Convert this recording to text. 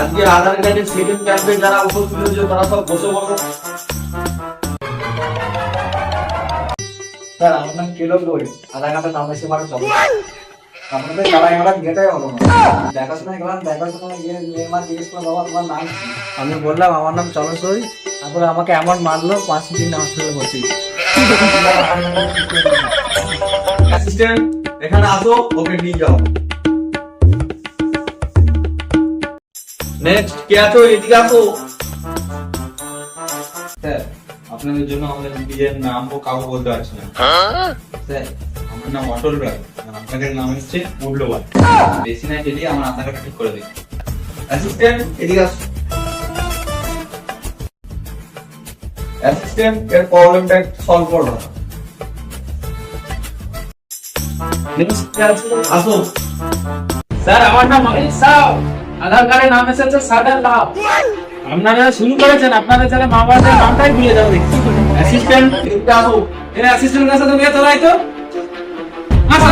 আজকে আধার কার্ডের সেকেন্ড ক্যাম্পে যারা উপস্থিত হয়েছে তারা সব বসে বলো। স্যার আমার নাম কিলো বই, আধার কার্ডের নাম এসে মানে চলো। আপনাদের যারা আমরা গেটাই হলো না, দেখাশোনা গেলাম, দেখাশোনা গিয়ে মা জিজ্ঞেস করলাম বাবা তোমার নাম কি? আমি বললাম আমার নাম চলসই। তারপরে আমাকে এমন মারলো 5 দিন হসপিটালে ভর্তি। অ্যাসিস্ট্যান্ট এখানে আসো, ওকে নিয়ে যাও। নেক্সট কে আছো, এদিকে আসো। স্যার আপনাদের জন্য আমাদের নিজের নাম ও কাউকে বলতে পারছি না। স্যার আমার নাম অটল রায়, আর আপনাদের নাম হচ্ছে মূল্যবান। বেশি না গেলে আমার আধার কার্ড ঠিক করে দিন। অ্যাসিস্ট্যান্ট এদিকে আসো। অ্যাসিস্ট্যান্ট এর প্রবলেমটা সলভ করো। নেক্সট কে আছো, আসো। স্যার আমার নাম অমিত সাউ, আধার কার্ডে নাম এসেছে সাদার লাভ। আপনারা শুরু করেছেন, আপনাদের ছেলে মা বাবার নামটাই ভুলে যাবে। অ্যাসিস্ট্যান্ট এদিকে আসো। এর অ্যাসিস্ট্যান্ট কাছে তো নিয়ে চলাই তো। আসো।